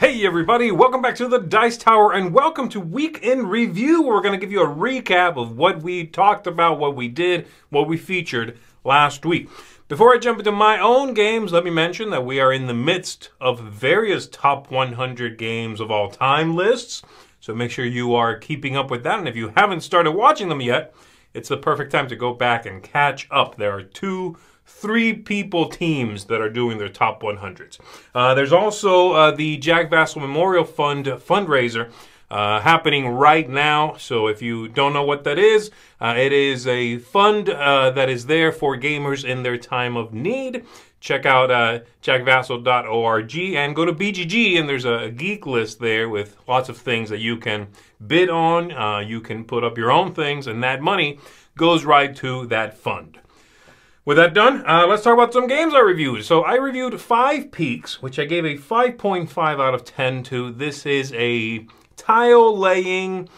Hey everybody, welcome back to the Dice Tower and welcome to Week in Review. We're going to give you a recap of what we talked about, what we did, what we featured last week. Before I jump into my own games, let me mention that we are in the midst of various top 100 games of all time lists. So make sure you are keeping up with that. And if you haven't started watching them yet, it's the perfect time to go back and catch up. There are three people teams that are doing their top 100s. There's also the Jack Vassil Memorial Fund fundraiser happening right now. So if you don't know what that is, it is a fund that is there for gamers in their time of need. Check out jackvassil.org and go to BGG, and there's a geek list there with lots of things that you can bid on. You can put up your own things, and that money goes right to that fund. With that done, let's talk about some games I reviewed. So I reviewed 5 Peaks, which I gave a 5.5 out of 10 to. This is a tile-laying,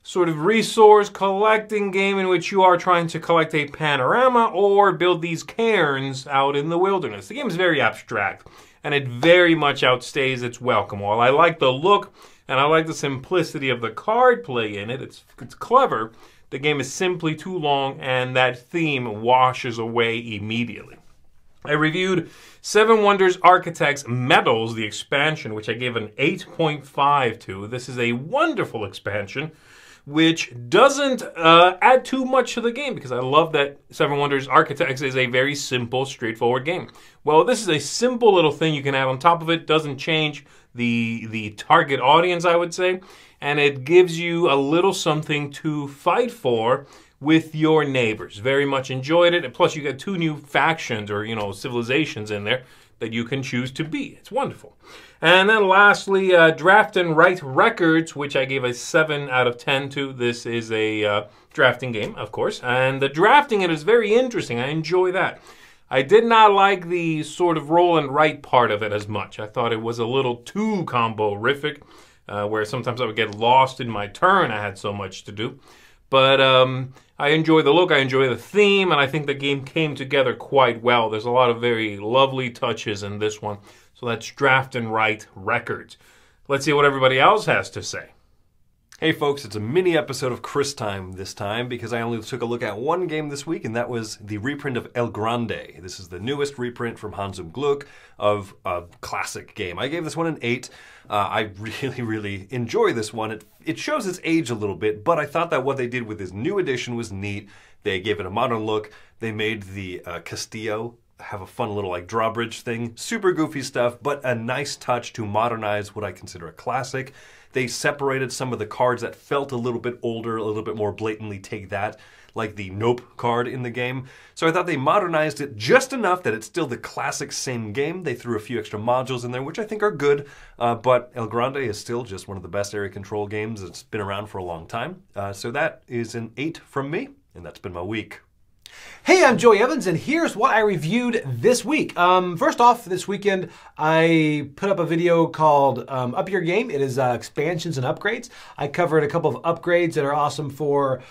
sort of resource collecting game in which you are trying to collect a panorama or build these cairns out in the wilderness. The game is very abstract, and it very much outstays its welcome. While I like the look and I like the simplicity of the card play in it, it's clever. The game is simply too long, and that theme washes away immediately. I reviewed Seven Wonders Architects Metals, the expansion, which I gave an 8.5 to. This is a wonderful expansion, which doesn't add too much to the game, because I love that Seven Wonders Architects is a very simple, straightforward game. Well, this is a simple little thing you can add on top of it. Doesn't change the target audience, I would say. And it gives you a little something to fight for with your neighbors. Very much enjoyed it. And plus, you got 2 new factions or, civilizations in there that you can choose to be. It's wonderful. And then lastly, Draft and Write Records, which I gave a 7 out of 10 to. This is a drafting game, of course. And the drafting in it is very interesting. I enjoy that. I did not like the sort of roll and write part of it as much. I thought it was a little too combo-rific. Where sometimes I would get lost in my turn. I had so much to do. But I enjoy the look, I enjoy the theme, and I think the game came together quite well. There's a lot of very lovely touches in this one. So that's Draft and Write Records. Let's see what everybody else has to say. Hey folks, it's a mini episode of Chris Time this time because I only took a look at one game this week, and that was the reprint of El Grande. This is the newest reprint from Hans im Glück of a classic game. I gave this one an 8. I really enjoy this one. It shows its age a little bit, but I thought that what they did with this new edition was neat. They gave it a modern look. They made the Castillo have a fun little drawbridge thing. Super goofy stuff, but a nice touch to modernize what I consider a classic. They separated some of the cards that felt a little bit older, a little bit more blatantly take that, like the Nope card in the game. So I thought they modernized it just enough that it's still the classic same game. They threw a few extra modules in there, which I think are good, but El Grande is still just one of the best area control games. It's been around for a long time. So that is an 8 from me, and that's been my week. Hey, I'm Joey Evans, and here's what I reviewed this week. First off, this weekend, I put up a video called Up Your Game. It is expansions and upgrades. I covered a couple of upgrades that are awesome for,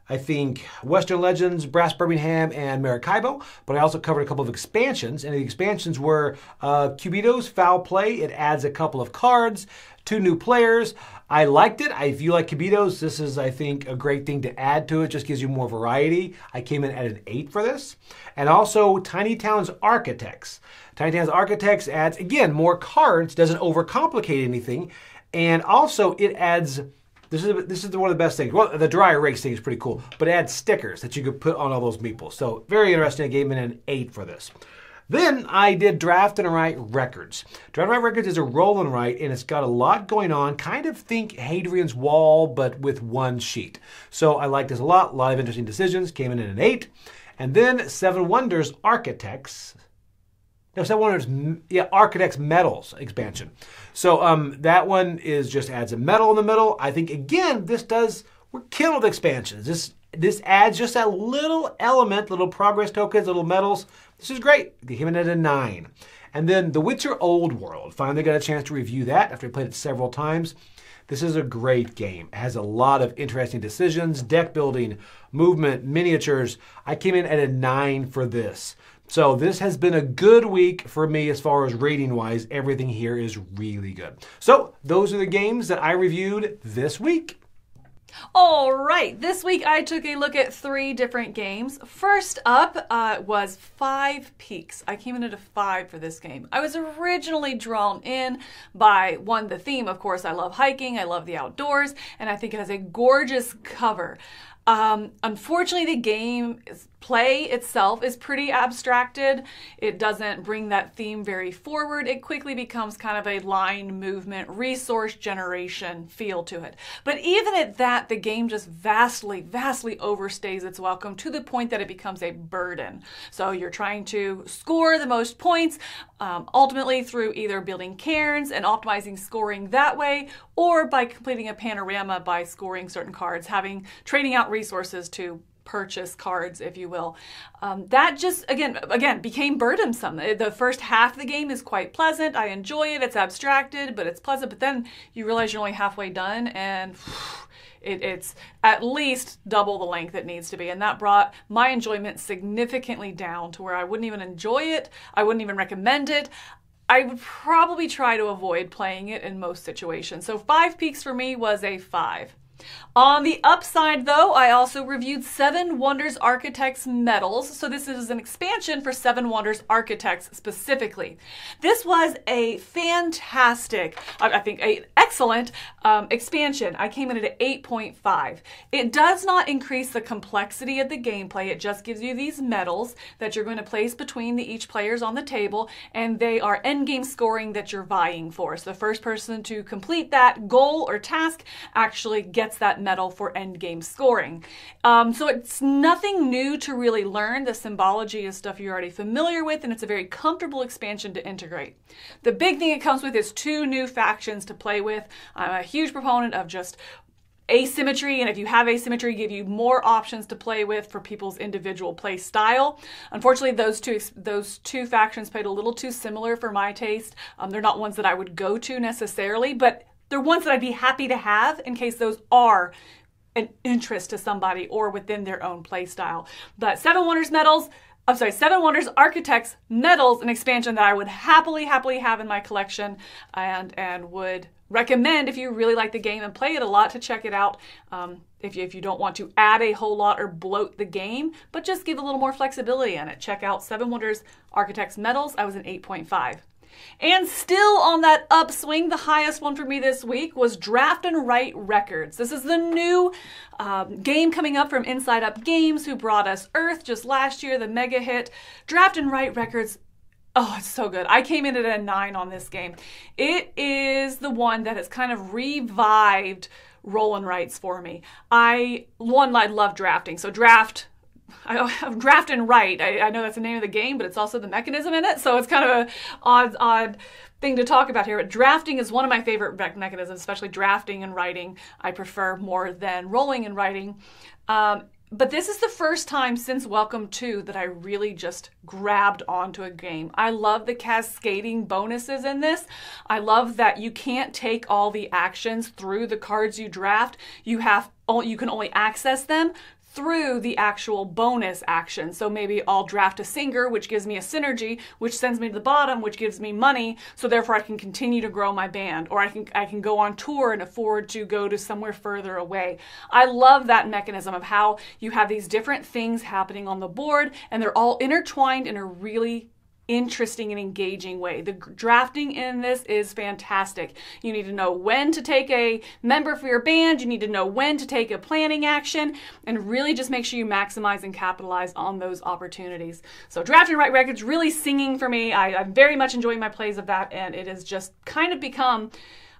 I think, Western Legends, Brass Birmingham, and Maracaibo, but I also covered a couple of expansions, and the expansions were Cubito's Foul Play. It adds a couple of cards, 2 new players. I liked it. If you like Cubito's, this is, I think, a great thing to add to it. Just gives you more variety. I came in at an 8 for this. And also Tiny Town's Architects. Tiny Town's Architects adds, again, more cards, doesn't overcomplicate anything, and also it adds, this is one of the best things. Well, the dry erase thing is pretty cool, but it adds stickers that you could put on all those meeples. So very interesting. I gave it an 8 for this. Then I did Draft and Write Records. Draft and Write Records is a roll and write, and it's got a lot going on. Kind of think Hadrian's Wall, but with one sheet. So I like this a lot of interesting decisions. Came in at an 8. And then Seven Wonders Architects. No, Seven Wonders, yeah, Architects Metals expansion. So that one is just adds a metal in the middle. I think, again, we're killing with expansions. This adds just that little element, little progress tokens, little metals. This is great. They came in at a 9. And then The Witcher Old World. Finally got a chance to review that after I played it several times. This is a great game. It has a lot of interesting decisions, deck building, movement, miniatures. I came in at a 9 for this. So this has been a good week for me as far as rating-wise. Everything here is really good. So those are the games that I reviewed this week. All right, this week I took a look at 3 different games. First up was 5 Peaks. I came in at a 5 for this game. I was originally drawn in by, the theme. Of course, I love hiking, I love the outdoors, and I think it has a gorgeous cover. Unfortunately, the game play itself is pretty abstracted. It doesn't bring that theme very forward. It quickly becomes kind of a line movement, resource generation feel to it. But even at that, the game just vastly, vastly overstays its welcome to the point that it becomes a burden. So you're trying to score the most points, ultimately through either building cairns and optimizing scoring that way, or by completing a panorama by scoring certain cards, trading out resources to purchase cards, if you will. That just, again, became burdensome. The first half of the game is quite pleasant. I enjoy it. It's abstracted, but it's pleasant. But then you realize you're only halfway done, and it's at least double the length it needs to be. And that brought my enjoyment significantly down to where I wouldn't even enjoy it. I wouldn't even recommend it. I would probably try to avoid playing it in most situations. So 5 Peaks for me was a 5. On the upside, though, I also reviewed 7 Wonders Architects Medals. So this is an expansion for 7 Wonders Architects specifically. This was a fantastic, I think an excellent expansion. I came in at 8.5. It does not increase the complexity of the gameplay. It just gives you these medals that you're going to place between each players on the table, and they are endgame scoring that you're vying for. So the first person to complete that goal or task actually gets that medal for endgame scoring. So it's nothing new to really learn. The symbology is stuff you're already familiar with, and it's a very comfortable expansion to integrate. The big thing it comes with is 2 new factions to play with. I'm a huge proponent of just asymmetry, and if you have asymmetry, give you more options to play with for people's individual play style. Unfortunately, those two factions played a little too similar for my taste. They're not ones that I would go to necessarily, but they're ones that I'd be happy to have in case those are an interest to somebody or within their own play style. But 7 Wonders Architects Medals, an expansion that I would happily have in my collection, and would recommend if you really like the game and play it a lot to check it out. If you don't want to add a whole lot or bloat the game, but just give a little more flexibility in it, check out 7 Wonders Architects Medals. I was an 8.5. And still on that upswing, the highest one for me this week was Draft and Write Records. This is the new game coming up from Inside Up Games, who brought us Earth just last year, the mega hit. Draft and Write Records, oh, it's so good. I came in at a 9 on this game. It is the one that has kind of revived roll and writes for me. I love drafting, so draft and write. I know that's the name of the game, but it's also the mechanism in it, so it's kind of a odd thing to talk about here. But drafting is one of my favorite mechanisms, especially drafting and writing. I prefer more than rolling and writing. But this is the first time since Welcome 2 that I really just grabbed onto a game. I love the cascading bonuses in this. I love that you can't take all the actions through the cards you draft. You can only access them through the actual bonus action. So maybe I'll draft a singer, which gives me a synergy, which sends me to the bottom, which gives me money, so therefore I can continue to grow my band, or I can go on tour and afford to go to somewhere further away. I love that mechanism of how you have these different things happening on the board, and they're all intertwined in a really interesting and engaging way. The drafting in this is fantastic. You need to know when to take a member for your band, you need to know when to take a planning action, and really just make sure you maximize and capitalize on those opportunities. So Draft and Write Records really singing for me. I'm very much enjoying my plays of that, and it has just kind of become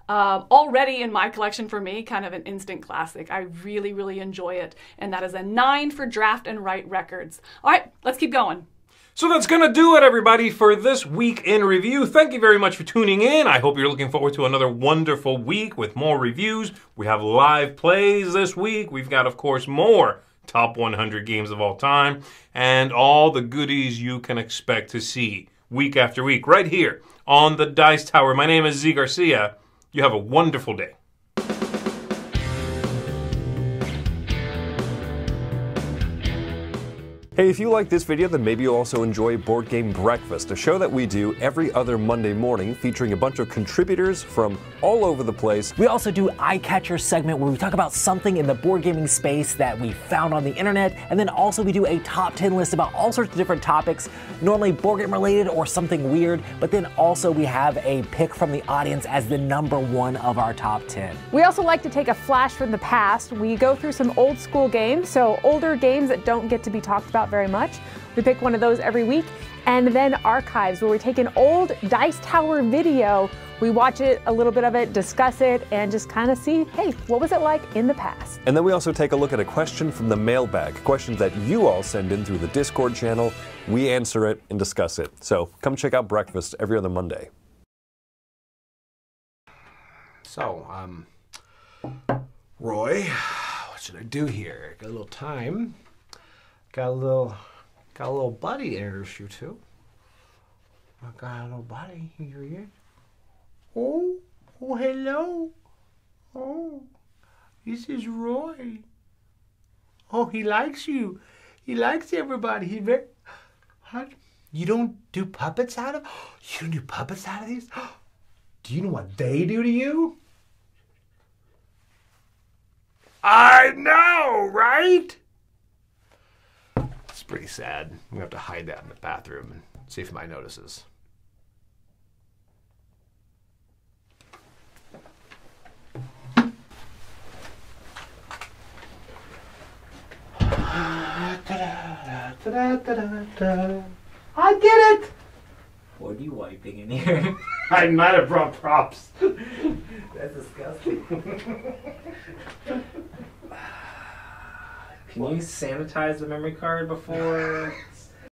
already in my collection for me, kind of an instant classic. I really, really enjoy it, and that is a 9 for Draft and Write Records. All right, let's keep going. So that's going to do it, everybody, for this week in review. Thank you very much for tuning in. I hope you're looking forward to another wonderful week with more reviews. We have live plays this week. We've got, of course, more top 100 games of all time and all the goodies you can expect to see week after week right here on the Dice Tower. My name is Z Garcia. You have a wonderful day. Hey, if you like this video, then maybe you'll also enjoy Board Game Breakfast, a show that we do every other Monday morning featuring a bunch of contributors from all over the place. We also do Eye Catcher segment where we talk about something in the board gaming space that we found on the internet, and then also we do a top 10 list about all sorts of different topics, normally board game related or something weird, but then also we have a pick from the audience as the #1 of our top 10. We also like to take a flash from the past. We go through some old school games, so older games that don't get to be talked about very much. We pick one of those every week. And then archives, where we take an old Dice Tower video, we watch it, a little bit of it, discuss it, and just kind of see, hey, what was it like in the past? And then we also take a look at a question from the mailbag, questions that you all send in through the Discord channel. We answer it and discuss it. So come check out Breakfast every other Monday. So, Roy, what should I do here? Got a little time. Got a little buddy to introduce you to. I got a little buddy. Here he is. Oh, hello. Oh, this is Roy. Oh, he likes you. He likes everybody. He's very... What? You don't do puppets out of... You don't do puppets out of these? Do you know what they do to you? I know, right? It's pretty sad. We have to hide that in the bathroom and see if my notices. I did it! What are you wiping in here? I might have brought props. That's disgusting. Can you sanitize the memory card before?